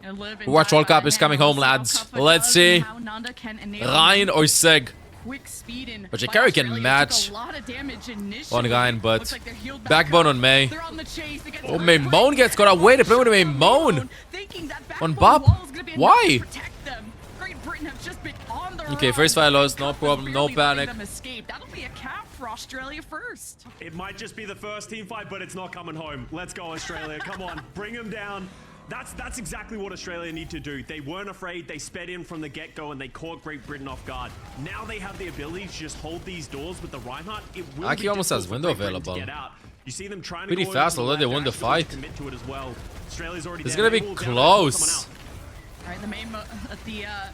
Overwatch World Cup is coming home, lads. Let's see. Ryan or Sig. But Jakari can match on Ryan, but Backbone on May. Oh, Maymone gets caught out. Wait, they play with Maymone on Bob. Why? Okay, first fire lost, no problem, no panic. Australia first. It might just be the first team fight, but it's not coming home. Let's go, Australia. Come on, bring them down. That's exactly what Australia need to do. They weren't afraid. They sped in from the get-go and they caught Great Britain off guard. Now they have the ability to just hold these doors with the Reinhardt. It will Aki almost has window available. You see them trying pretty to fast, although they won the fight. To it as well. Australia's already it's gonna be close. All right, the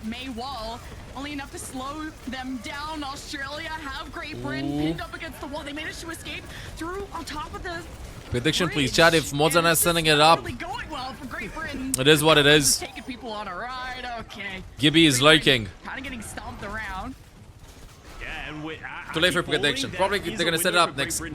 May wall, only enough to slow them down. Australia have Great Britain pinned up against the wall. They managed to escape through on top of the prediction, bridge. please, chat. If Mozart is sending it up, really going well for Great Britain. It is what it is. Taking people on a ride. Okay. Gibby is lurking. Kind of getting stomped around. Yeah, and too late for prediction. Probably they're gonna set it up next round.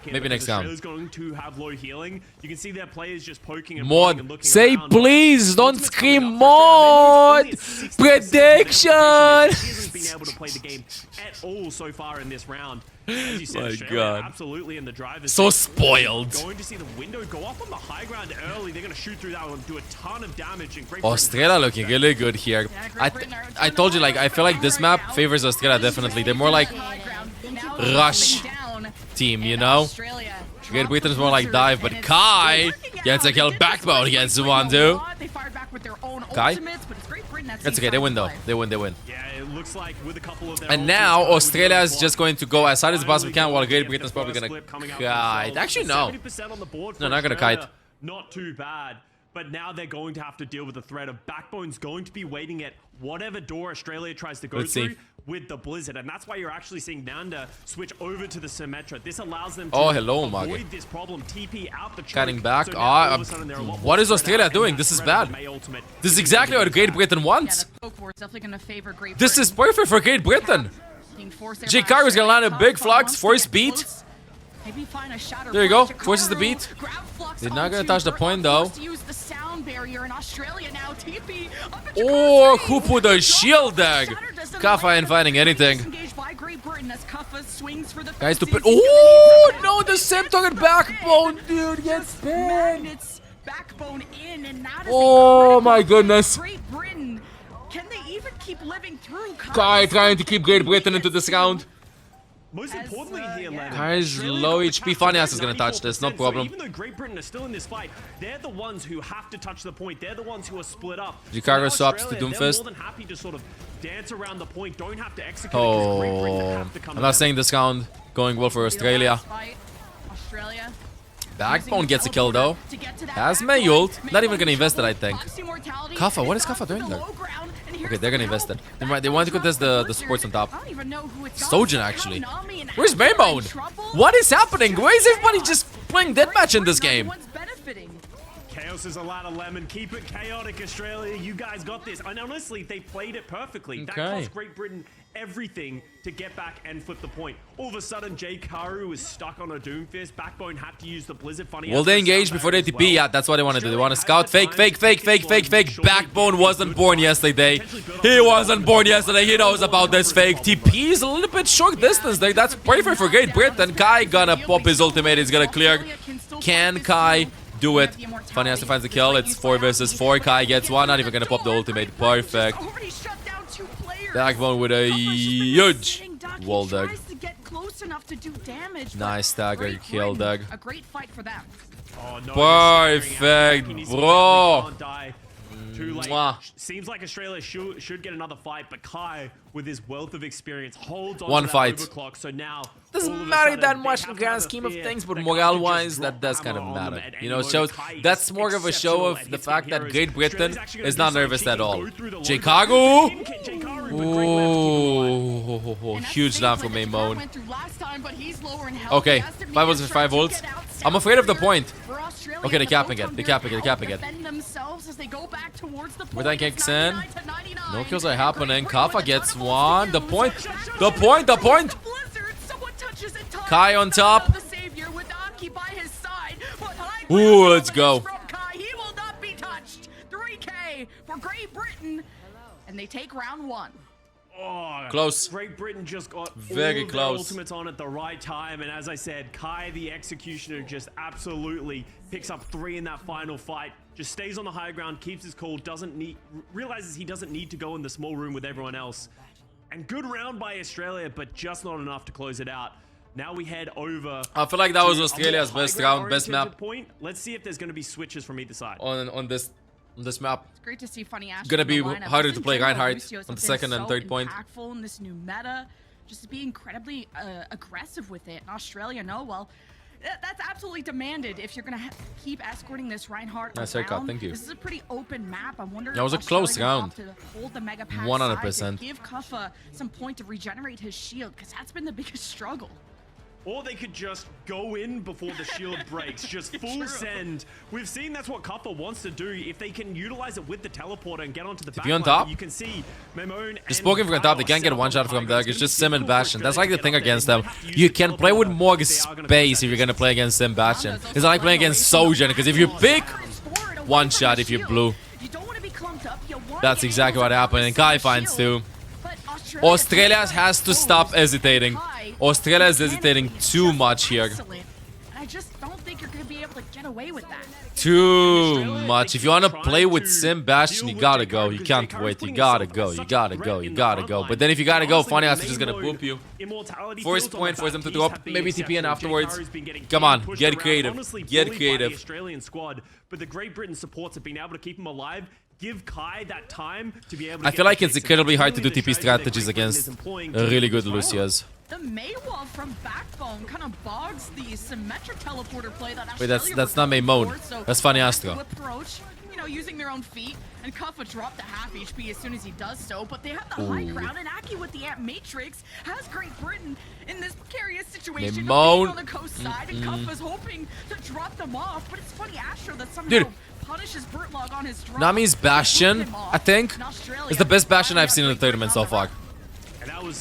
Maybe next round. Australia's going to have low healing. You can see their players just poking and Mod, say please, don't scream Mod. Prediction. He hasn't been able to play the game at all so far in this round. As you said, My Australia God. absolutely in the driver's So seat. spoiled. Going to see the window go up on the high ground early. They're going to shoot through that one, do a ton of damage. And Great Australia looking really good here. I told you, like, I feel like this map favors Australia definitely. They're more like rush team, you know? Great Britain is more like dive, but Kai gets a kill. Backbone gets one too. Kai? That's okay, they win though. They win. Yeah, it looks like with a couple of their And now Australia is just going to go as hard as possibly can, while Great Britain's probably gonna kite. Actually, no. 70% on the board No, for not gonna Australia. kite. Not too bad. But now they're going to have to deal with the threat of Backbone's going to be waiting at whatever door Australia tries to go through with the Blizzard. And that's why you're actually seeing Nanda switch over to the Symmetra. This allows them to avoid this problem. TP out the choke. Cutting back. So now, all of a sudden, they're a lot What more is Australia spread out, doing? and This is that bad. threat of May ultimate This is exactly what Great Britain wants. Great This is perfect for Great Britain. Jikaru's gonna land a big flux, force beat. There you go, forces the beat. They're not gonna touch the point though. Oh, who put a shield dag? Kaffa ain't finding anything. Guys, to put. Oh no, the same target Backbone, dude, gets banned. Oh my goodness. Can they even keep living through? Kai trying to keep Great Britain into this round. Most importantly here, Lennon, Guys, low HP. Funniass is gonna touch this, no problem. So even though Great Britain is still in this fight, they're the ones who have to touch the point. They're the ones who are split up. Jikaru So swaps to Australia, Doomfist. They're more than happy to sort of dance around the point. Don't have to execute it because Great Britain have to come I'm not down. saying this round going well for Australia. Backbone gets a kill though. Has May ult. Not even gonna invest it, I think. Kaffa, what is Kaffa doing there? Okay, they're gonna invest it. They want to contest the supports on top. Sojin, actually. Where's Maymone? What is happening? Why is everybody just playing deathmatch in this game? Chaos is a lot of lemon. Keep it chaotic, Australia. You guys got this. And honestly, they played it perfectly. That cost Great Britain everything to get back and flip the point. All of a sudden, Jikaru is stuck on a Doomfist. Backbone had to use the Blizzard. Funny. Will they engage before they TP? Yeah, that's what they want to do. They want to scout. Fake. Backbone wasn't born yesterday. He wasn't born yesterday. He knows about this fake. TP is a little bit short distance. That's perfect for Great Britain. Kai gonna pop his ultimate. He's gonna clear. Can Kai do it? Funny has to find the kill. It's 4 versus 4. Kai gets one. Not even gonna pop the ultimate. Perfect. Backbone with a huge wall dug. Nice stagger kill dug. A great fight for them. Oh, no, Perfect, bro. Too late. Mwah. Seems like Australia should get another fight, but Kai, with his wealth of experience, holds on One to that fight. overclock. So now Doesn't matter that much in the grand scheme of things, but morale-wise, that does kind of matter. You know, it shows that's more of a show of the fact that Great Britain is not nervous at all. Chicago. Ooh, huge down from Maymone. Okay, 5 ults for 5 ults. I'm afraid of the point. Okay, they're capping it. They're capping it. But then kicks in. No kills are happening. Kaffa gets one. The point. Kai on top. Ooh, let's go. and they take round 1. Oh, Close. Great Britain just got Very all of close. their ultimates on at the right time, and as I said, Kai the Executioner just absolutely picks up 3 in that final fight. Just stays on the high ground, keeps his cool, realizes he doesn't need to go in the small room with everyone else. And good round by Australia, but just not enough to close it out. Now we head over. I feel like that was Australia's best round, best map. Point. Let's see if there's going to be switches from either side. On this map. It's great to see Funny Ash. Gonna be harder to play Reinhardt Lucios on the have second been and so third point. Impactful in this new meta, just to be incredibly aggressive with it. And Australia, no, well, that's absolutely demanded if you're gonna keep escorting this Reinhardt Nice around. haircut, thank you. This is a pretty open map. I'm wondering. That was a if close Australia will round. have to hold the mega pack 100%. side and give Kuffa some point to regenerate his shield, because that's been the biggest struggle. Or they could just go in before the shield breaks, just full send. We've seen that's what Kuffa wants to do. If they can utilize it with the teleporter and get onto the back on top? you can see Memone Just poking from top, they can't get one shot from there. It's just Sim and Bastion. That's like the thing against them. You can play with more space if you're gonna play against Sim Bastion. It's not like playing against Sojourn, because if you pick one shot, if you blue, that's exactly what happened. And Kai finds too. Australia has to stop hesitating. Australia is hesitating too much here. I just don't think you're going to be able to get away with that. Too much. If you want to play with Sim Bastion, you gotta go. You can't wait. You gotta go. You gotta go. You gotta go. But then if you gotta go, Funny Ass is just gonna boop you. Force point, force them to drop. Maybe TP in afterwards. Come on, get creative. Get creative. Australian squad, but the Great Britain supports have been able to keep him alive. Give Kai that time to be able to I feel like it's incredibly hard to do TP strategies against really good Lucias. The Maywall from Backbone kind of bogs the symmetric teleporter play that Wait, that's not Maymone. That's Funny Astro. Approach, you know, using their own feet, and Kuffa dropped the half HP as soon as he does so, but they have the high ground, and Aki with the Amp Matrix has Great Britain in this precarious situation of being on the coast side, and Kuffa's hoping to drop them off, but it's Funny Astro that somehow punishes Burtlog on his drop. Nami's Bastion, I think, is the best Bastion I've seen in the tournament so far.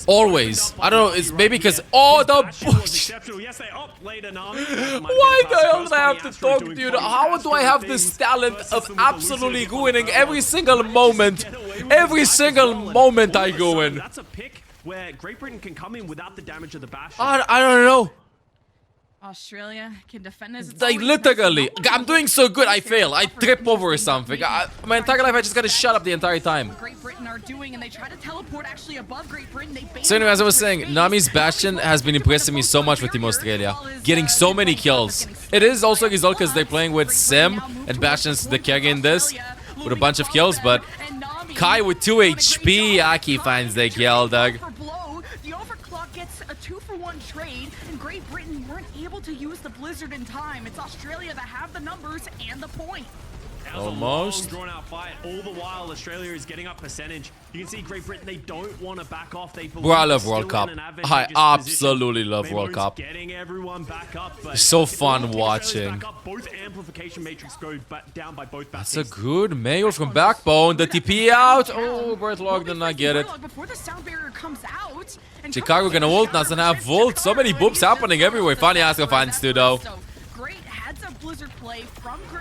Always. I don't know, it's maybe because... Oh, the bush! Why the hell did I have to talk to you? How do I have this talent of absolutely ruining every single moment? Every single moment I go in. That's a pick where Great Britain can come in without the damage of the Bastion. I don't know. Australia can defend this. Like, literally, I'm doing so good, I fail. I trip over something. My entire life, I just gotta shut up the entire time. Great Britain are doing, and they try to teleport actually above Great Britain. So anyway, as I was saying, Nami's Bastion has been impressing me so much with Team Australia. Getting so many kills. It is also a result because they're playing with Sim, and Bastion's the carry in this, with a bunch of kills, but Kai with 2 HP, Aki finds the kill, Doug. The overclock gets a 2-for-1 trade, and Great Britain weren't able to use the blizzard in time. It's Australia that have the numbers and the point. Almost. Drawn out fight. All the while, Australia is getting up percentage. You can see Great Britain, they don't want to back off. They believe I love World Cup. I absolutely love World Cup. Getting everyone back up, but it's so fun watching. Both amplification matrix go down by both That's a good mail from Backbone. The TP out. Oh, Burtlog did not get it. Before the sound barrier comes out, Chicago gonna ult, doesn't have Volt. So many boops happening everywhere. Funny Astro finds too, though.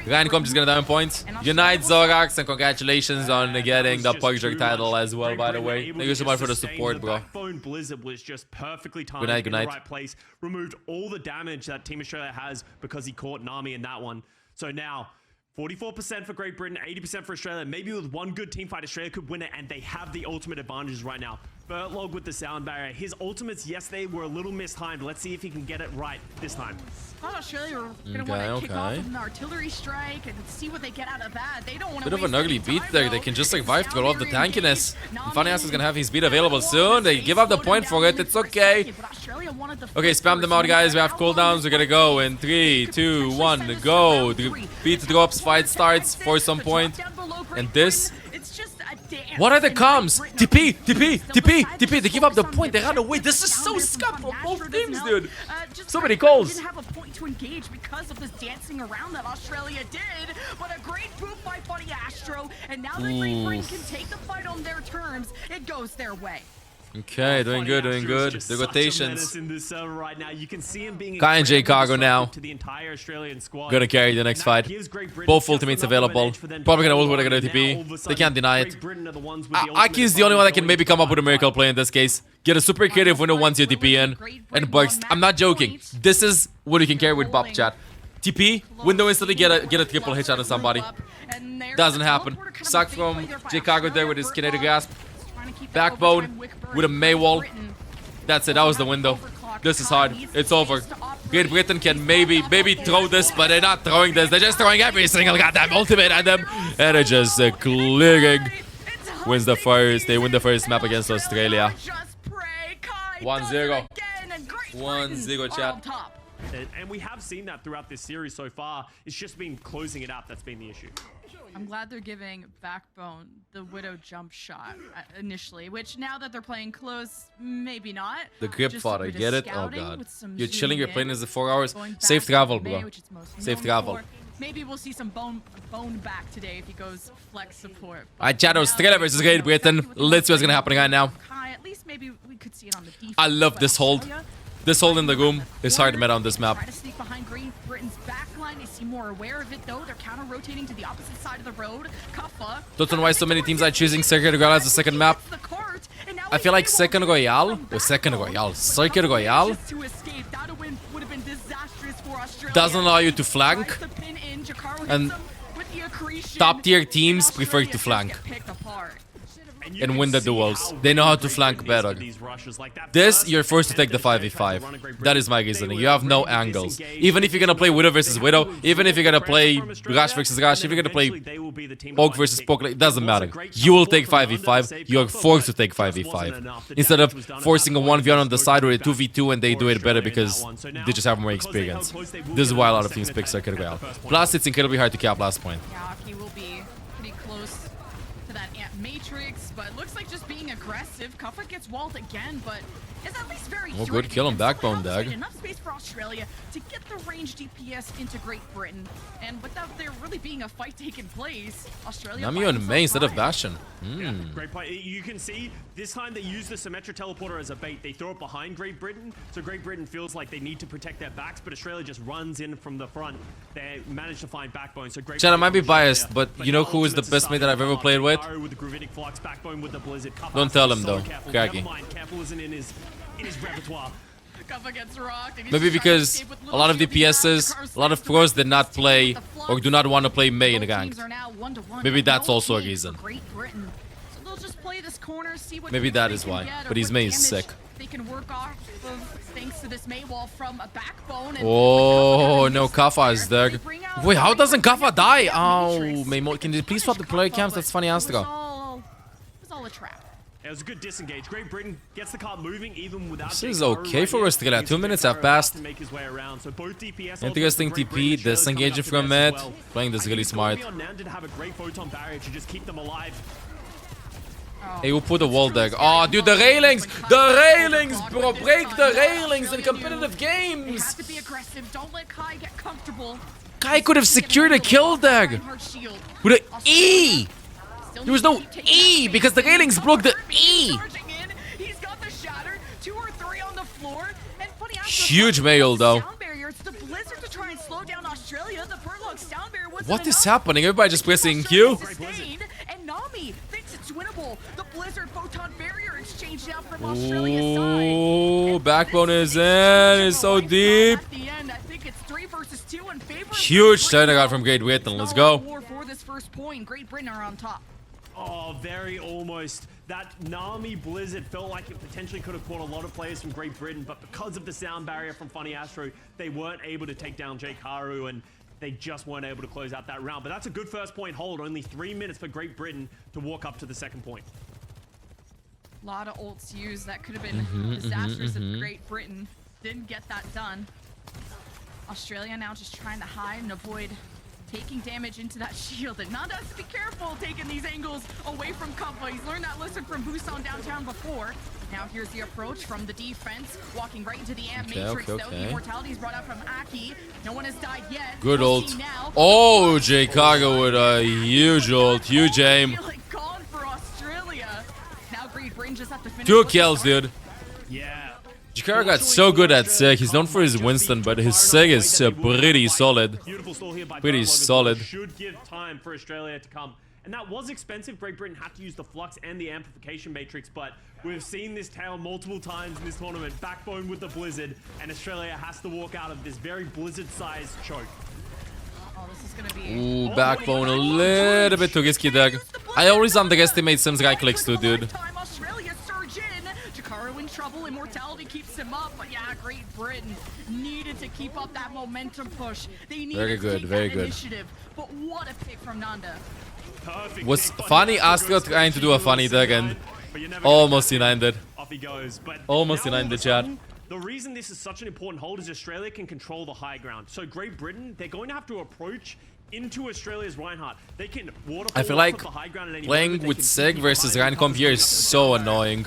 Raincom just gonna down points. Unite Zorax, and congratulations on getting the Pugger title as well, by the way. Thank you so much for the support, bro. Backbone Blizzard was just perfectly timed good night. in the right place. Removed all the damage that Team Australia has because he caught Nami in that one. So now, 44% for Great Britain, 80% for Australia. Maybe with one good team fight, Australia could win it, and they have the ultimate advantages right now. Burtlog with the sound barrier. His ultimates, yes, they were a little mistimed. Let's see if he can get it right this time. Australia are going to want to kick off with an artillery strike and see what they get out of that. They don't want to bit of an ugly beat there. They can just survive through all of the tankiness. Funny Ass is gonna have his beat available soon. They give up the point for it. It's okay. Okay, spam them out, guys. We have cooldowns. We're gonna go in 3, 2, 1, go. The beat drops, fight starts for some point. And this. What are the comms? TP, TP, TP, TP. They give up the point. They run away. This is so scum from both teams, dude. So many calls. Didn't have a point to engage because of this dancing around that Australia did, but a great boop by Funny Astro, and now that Great Britain can take the fight on their terms, it goes their way. Okay, doing good, doing good. The rotations. Right now. You can see him being Kai and Jay Cargo now. to the entire Australian squad. Gonna carry the next fight. Both ultimates available. Probably gonna ult with a good ATP. They can't deny it. Aki is the only one that can maybe come up with a miracle play in this case. Get a super creative window once you TP in. And burst. I'm not joking. This is what you can carry with Bob Chat. TP, window instantly get a triple headshot on somebody. Doesn't happen. Suck from Jay Cargo there with his kinetic grasp. Backbone with a May wall. That's it. That was the window. This is hard. It's over. Great Britain can maybe throw this, but they're not throwing this. They're just throwing every single goddamn ultimate at them. And they're just clearing. Wins the first. They win the first map against Australia. 1-0. 1-0, chat. And we have seen that throughout this series so far. It's just been closing it up that's been the issue. I'm glad they're giving Backbone the Widow jump shot initially, which now that they're playing close, maybe not. The grip Just fought, a I bit get of it. Oh scouting god. with some You're chilling, you're zoom playing in, this for 4 hours. going back Safe to travel, May, bro. which it's most Safe known travel. for. Maybe we'll see some bone back today if he goes flex support. Alright, chat, Australia versus Great Britain. Let's see what's gonna happen right now. At least maybe we could see it on the defense. I love this hold. This hold in the room is hard meta on this map. Try to sneak behind Great Britain's backline. They seem more aware of it though. They're counter rotating to the opposite side of the road. Kuffa. Don't know why so many teams are choosing Circuit Royale as the second map. I feel like Second Royale or Second Royale, Circuit Royale doesn't allow you to flank, and top tier teams prefer to flank and win the duels. They know how to flank better. This, you're forced to take the 5v5. That is my reasoning. You have no angles. Even if you're gonna play Widow versus Widow, even if you're gonna play Rush versus Rush, if you're gonna play Poke versus Poke, it doesn't matter. You will take 5v5. You are forced to take 5v5. Instead of forcing a 1v1 on the side or a 2v2 and they do it better because they just have more experience. This is why a lot of teams pick Circuit Royale. Plus, it's incredibly hard to cap last point. Yeah, he will be pretty close to that Ant Matrix, but it looks like just being aggressive. Kuffa gets walled again, but is at least very Oh, good kill on Backbone, Dag. Enough space for Australia to get the range DPS into Great Britain, and without there really being a fight taking place, Australia. Nami on May instead of Bastion. Yeah, great play. You can see this time they use the Symmetra teleporter as a bait. They throw it behind Great Britain, so Great Britain feels like they need to protect their backs, but Australia just runs in from the front. They manage to find Backbone. So Great Chat, I might be Britain biased, but you know who is the best mate that I've ever played with? Don't tell him though, Kagi. Careful isn't in his repertoire. Kuffa gets rocked, and he's Maybe just trying to because escape with a little lot of shield DPSs, a lot of pros did not play or do not want to play May in ranked. Maybe that's also a reason. Maybe that is why. But his May is sick. They can work off of thanks to this May wall from a Backbone. Oh no, Kaffa is there. Wait, how doesn't Kaffa die? Oh, May, can you please swap the player cams? That's funny, Astro. It was all a trap. It was a good disengage. Great Britain gets the car moving even without. This is okay for Australia. 2 minutes have passed. Interesting TP, disengaging from mid. Playing this really smart. Hey, who put the wall there? Oh, dude, the railings! The railings, bro! Break the railings in competitive games! Kai could have secured a kill there! With an E! There was no E because the railings broke the E! Huge mail though. What is happening? Everybody just pressing Q? Ooh, Backbone is in. It's so deep. Huge turnaround from Great Britain. Let's go. Oh, very almost. That Nami Blizzard felt like it potentially could have caught a lot of players from Great Britain, but because of the sound barrier from Funny Astro, they weren't able to take down Jake Haru, and they just weren't able to close out that round. But that's a good first point hold. Only 3 minutes for Great Britain to walk up to the second point. A lot of ults used. That could have been disastrous if Great Britain didn't get that done. Australia now just trying to hide and avoid taking damage into that shield. And Nanda has to be careful taking these angles away from Kuffa. He's learned that lesson from Busan downtown before. Now here's the approach from the defense, walking right into the Ant Matrix. Though the immortality is brought out from Aki. No one has died yet. Good ult. Oh, Jay Cargo with a huge ult, huge aim. just have to finish 2 what they kills, started. dude. Yeah. Jakara got so good at Sig. He's known for his Winston, but his Sig is pretty solid. Beautiful stall here by Pretty Burlog as solid. well. Should give time for Australia to come. And that was expensive. Great Britain had to use the Flux and the Amplification Matrix, but we've seen this tale multiple times in this tournament. Backbone with the Blizzard, and Australia has to walk out of this very Blizzard-sized choke. Oh, this is gonna be... Ooh, Backbone a little bit too risky there. I always underestimate Sim's right clicks too, dude. Australia surge in. Jakaro in trouble. Immortality keeps him up. But yeah, Great Britain needed to keep up that momentum push. They needed Very good, to take very that good. initiative. But what a pick from Nanda. Perfect Was pick. funny Astro trying to do a funny dig and But you never almost get denied it. off he goes. But Almost now all denied of the a chat. sudden, the reason this is such an important hold is Australia can control the high ground. So Great Britain, they're going to have to approach into Australia's Reinhardt. They can waterfall I feel off like of the high ground at any playing moment. They with can Sig keep versus behind Reincomp here is the so annoying.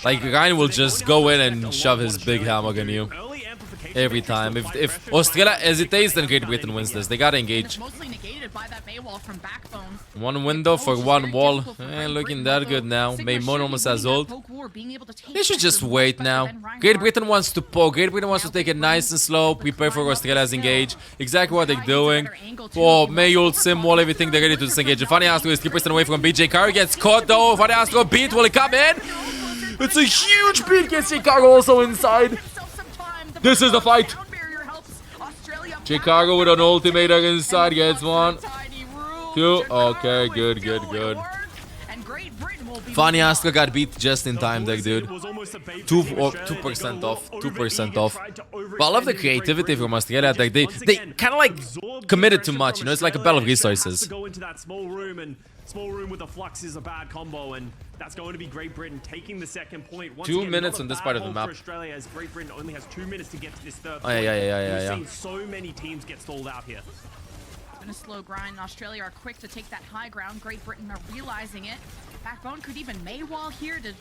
Like Shadow. Rein will So they're just going go to in have to and expect a shove lot his of big what Australia hammer can on do. you. Early amplification Every matrix time. to If apply pressure Australia behind them. hesitates, then Great They Britain can't wins even this. They gotta engage. It's mostly negated by that Baywall from Backbone. One window for one wall. Looking that good now. Maimon almost has ult. They should just wait now. Great Britain wants to poke. Great Britain wants to take it nice and slow. Prepare for Australia's engage. Exactly what they're doing. Oh, May ult, Sim wall, everything. They're ready to disengage. And Funny Astro is 3% away from BJ. Kari gets caught though. Funny Astro beat. Will it come in? It's a huge beat. Gets Chicago also inside. This is the fight. Chicago with an ultimator inside. Gets 1, 2. Okay, good, good, good. Funny Astro got beat just in time there, dude. 2% off. 2% off. But I love the creativity from Australia. Like they kind of like committed too much. You know, it's like a battle of resources. Go into that small room, and small room with a Flux is a bad combo, and that's going to be Great Britain taking the second point. Once 2 again, minutes not a on this bad part of the hold map. for Australia, as Great Britain only has 2 minutes to get to this third Oh, point. yeah. We've seen so many teams get stalled out here. Been a slow grind. Australia are quick to take that high ground. Great Britain are realizing it. Backbone could even Maywall here to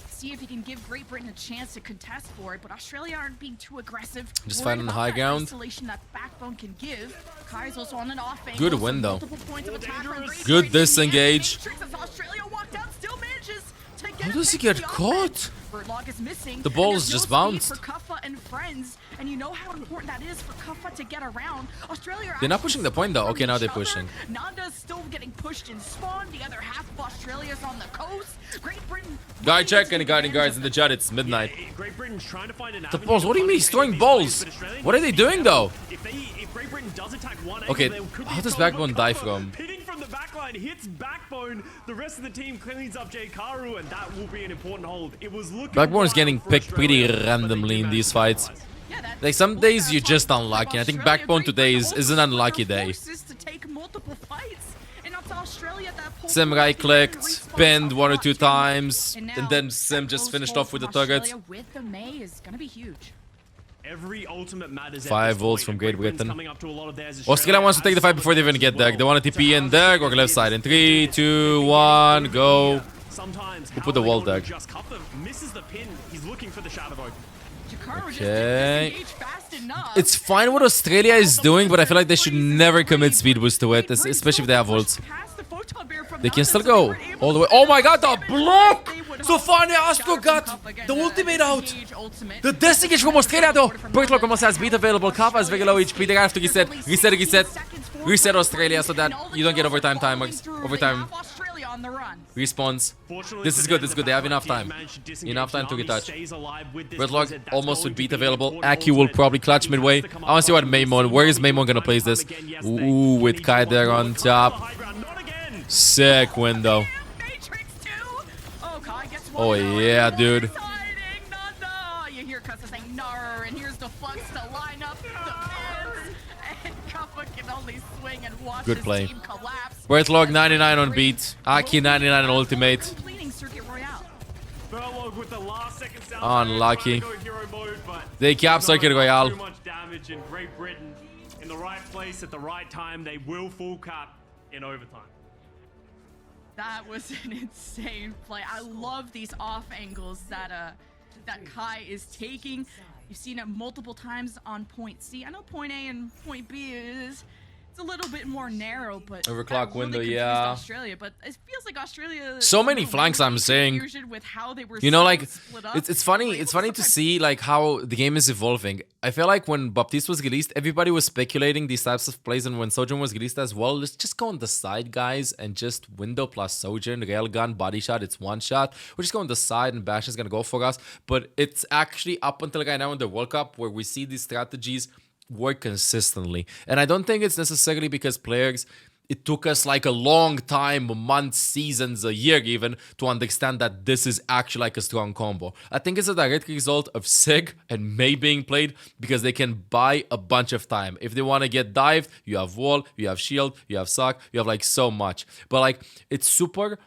see if he can give Great Britain a chance to contest for it, but Australia aren't being too aggressive. Just Worried fighting the about high that ground. isolation that Backbone can give. Kai's also on an off angle. Good so window. multiple points of attack from Great Good Britain. disengage. Matrix as Australia walked out, still manages to get How a does he pick get the caught? offense. Birdlog is missing. The ball and is there's just no speed bounced. for Kuffa and friends, and you know how important that is for Kuffa to get around. Australia are They're not actually pushing the point though. from Okay, now each they're other. pushing. Nanda's still getting pushed in spawn. The other half of Australia's on the coast. Great Britain. Guy check any guarding guards in the chat. It's midnight. Great Britain's trying to find an The avenue balls. to What do you mean fight he's throwing these balls? but Australia What are they needs to doing get though? If Great Britain does attack one Okay, angle, there could be how a does goal, Backbone but die Kuffa from? Hitting from the backline hits Backbone. The rest of the team cleans up J. Karu, and that will be an important hold. It was looking Backbone is wild getting for picked pretty Australia, but they randomly do in manage these to fights. capitalize. Yeah, that's Like some cool. days That's you're why just I love unlucky. I think Australia. Backbone Great today Britain is an also unlucky set their day. forces to take multiple fights. And that's Australia that pulled Sim through right and clicked, respawned pinned up 1 or front 2 too. times, and now then Sim that just close finished hold off with the from target. Australia with the May is gonna be huge. Every ultimate matters. at 5 this volts point, from and Great Britain's Britain. coming up to a lot of theirs. Australia wants to take the fight before they even get there. They want to TP in there or left side. In 3, 2, 1, go. Sometimes We'll put the wall there. Just Kuffa misses the pin. He's looking for the shadow open. Jakaro just Okay. didn't disengage fast enough. It's fine what Australia is doing, but I feel like they should never commit speed boost to it, especially if they have ults. They can still go all the way. Oh my god, the block! So Funny Astro got the ultimate out. The disengage from Australia though. Birdlock almost has beat available. Kaffa is very low HP. They have to reset Australia so that you don't get overtime timers. Overtime respawns. This is good. This is good. They have enough time. Enough time to retouch. Birdlock almost with beat available. Aki will probably clutch midway. I want to see what Maimon. Where is Maimon gonna place this? Ooh, with Kai there on top. Sick window. Oh yeah, dude. You hear Cussa saying "nar," and here's the Flux to line up the pins, and Kuffa can only swing and watch Good his play. team collapse. Birdlock 99 on beat. Aki 99 on ultimate. Completing Circuit Royale. With the last second sound Unlucky. trying to go hero mode, but They cap Circuit Royale. too much damage, in Great Britain in the right place at the right time. They will full cap in overtime. That was an insane play. I love these off angles that Kai is taking. You've seen it multiple times on point C. I know point A and point B is It's a little bit more narrow, but Overclock that window, confused yeah. Australia, but it feels like Australia. So many flanks, I'm saying. With how they were You know, so like split up. it's funny. Like, It's funny to see like how the game is evolving. I feel like when Baptiste was released, everybody was speculating these types of plays, and when Sojourn was released as well, let's just go on the side, guys, and just window plus Sojourn, railgun, body shot. It's one shot. We're just going on the side, and Bash is gonna go for us. But it's actually up until right now in the World Cup where we see these strategies work consistently, and I don't think it's necessarily because players. It took us like a long time, months, seasons, a year even, to understand that this is actually like a strong combo. I think it's a direct result of Sig and Mei being played because they can buy a bunch of time. If they want to get dived, you have wall, you have shield, you have sock, you have like so much. But like, it's super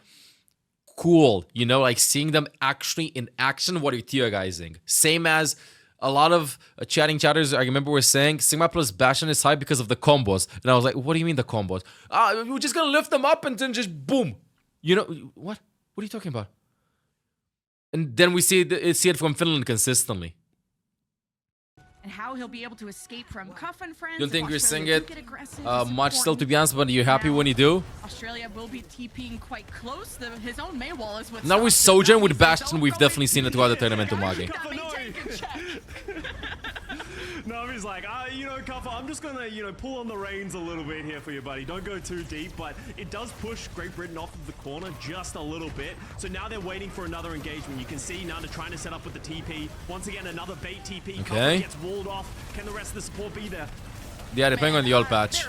cool, you know, like seeing them actually in action while you're theorizing. Same as a lot of chatters, I remember were saying Sigma plus Bastion is high because of the combos. And I was like, what do you mean the combos? We're just going to lift them up and then just boom. You know, what? What are you talking about? And then we see it from Finland consistently. And how he'll be able to escape from Cuff and friends. Don't think you're seeing Australia it do get aggressive, much still, to be honest, but you're happy Now, when you do. Australia will be TPing quite close. His own Mei wall is what's Now with Sojourn, with Bastion, we've definitely seen it throughout the tournament to Magi. Navi's like, you know, Kuffa, I'm just gonna, you know, pull on the reins a little bit here for you, buddy. Don't go too deep, but it does push Great Britain off of the corner just a little bit. So now they're waiting for another engagement. You can see Nanda trying to set up with the TP. Once again, another bait TP. Okay. Kuffa gets walled off. Can the rest of the support be there? Yeah, they're playing on the old patch.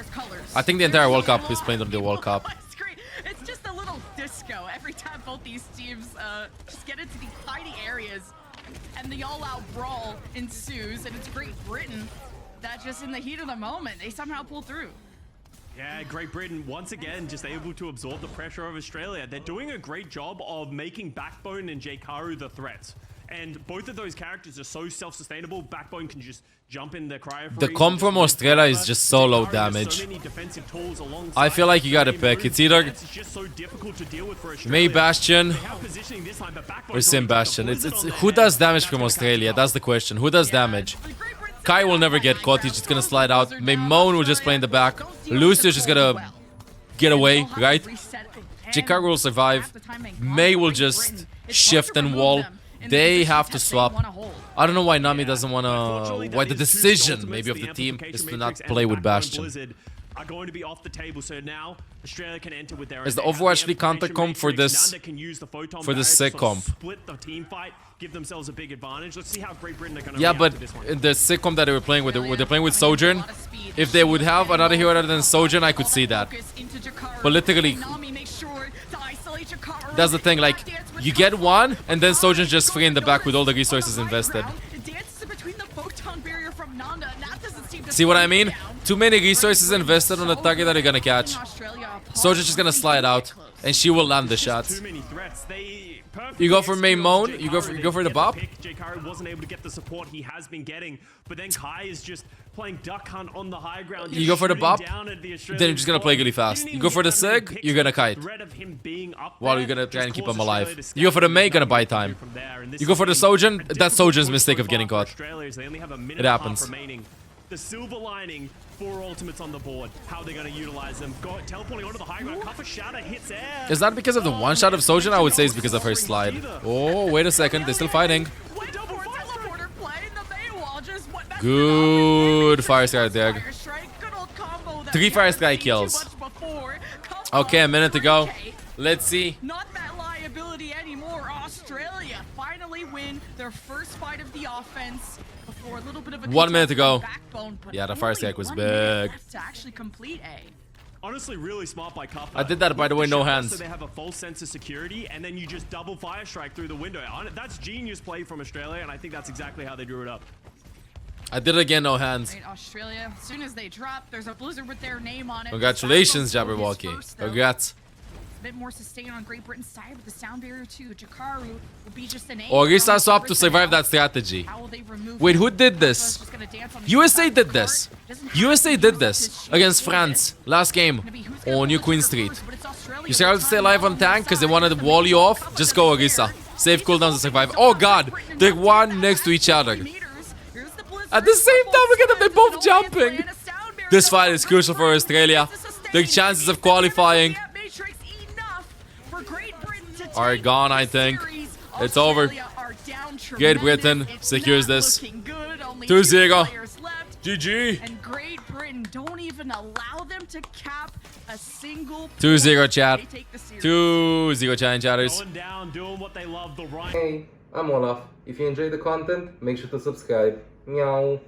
I think the entire World Cup is played on the World Cup. It's great. It's just a little disco every time both these teams just get into these tiny areas, and the all-out brawl ensues, and it's Great Britain that just in the heat of the moment, they somehow pull through. Yeah, Great Britain, once again, just able to absorb the pressure of Australia. They're doing a great job of making Backbone and Jkaru the threats. And both of those characters are so self-sustainable. Backbone can just jump in the cryo freeze. The comp from Australia is just so low damage. I feel like you gotta pick. It's either Mei Bastion or Sim Bastion. It's who does damage from Australia? That's the question. Who does damage? Kai will never get caught. He's just gonna slide out. Maimone will just play in the back. Lucio's just gonna get away, right? Jkaru will survive. Mei will just shift and wall. They have to swap. I don't know why Nami doesn't want to... Why the decision, maybe, of the team is to not play with Bastion. Are going to be off the table, so now Australia can enter with their. Is the Overwatch League counter comp for this sick comp? Split the team fight, give themselves a big advantage. Let's see how Great Britain are going to. Yeah, but in the sick comp that they were playing with, were they playing with Sojourn? If they would have another hero other than Sojourn, I could see that. But literally, that's the thing. Like, you get one, and then Sojourn's just free in the back with all the resources invested. See what I mean? Too many resources invested on the target that you're gonna catch. Sojourn's just gonna slide out, and she will land the shots. You go for Maimone, you go for the Bop. Jkaru wasn't able to get the support he has been getting, but then Kai is just playing duck hunt on the high ground. You go for the Bop, then you're just gonna play really fast. You go for the Sig, you're gonna kite. While you're gonna try and keep him alive. You go for the Mei, gonna buy time. You go for the Sojourn, that's Sojourn's mistake of getting caught. It happens. The silver lining, 4 ultimates on the board. How they're going to utilize them. Teleporting onto the high ground. Kuffa Shatter hits air. Is that because of the one shot of Sojourn? I would say it's because of her slide. Oh, wait a second. They're still fighting. Good fire strike there. 3 fire strike kills. Okay, a minute to go. Let's see. Not that liability anymore. Australia finally win their first fight of the offense. For a little bit of a 1 minute to go. Backbone, Yeah, the fire strike was big. To actually complete A. Honestly, really smart by Kuffa. I did that, by the way, no hands. So they have a false sense of security, and then you just double fire strike through the window. That's genius play from Australia, and I think that's exactly how they drew it up. I did it again, no hands. Right, Australia, as soon as they drop, there's a blizzard with their name on it. Congratulations, Jabberwocky. Congrats. A bit more sustain on Great Britain's side with the sound barrier too. Jkaru will be just an A. Orisa swap to survive that strategy. Wait, who did this? USA did this. USA did this against France last game on New Queen Street. You see how to stay alive on tank because they wanted to wall you off? Just go, Orisa. Save cooldowns to survive. Oh god, they're one next to each other. At the same time, look at them, they're both jumping. This fight is crucial for Australia. Their chances of qualifying are gone, I think. It's over. Great Britain secures this. 2-0. GG. And Great Britain don't even allow them to cap a single 2-0 chat. 2-0 chat, chatters. Going down, doing what they love, the right. Hey, I'm Olaf. If you enjoy the content, make sure to subscribe. Meow.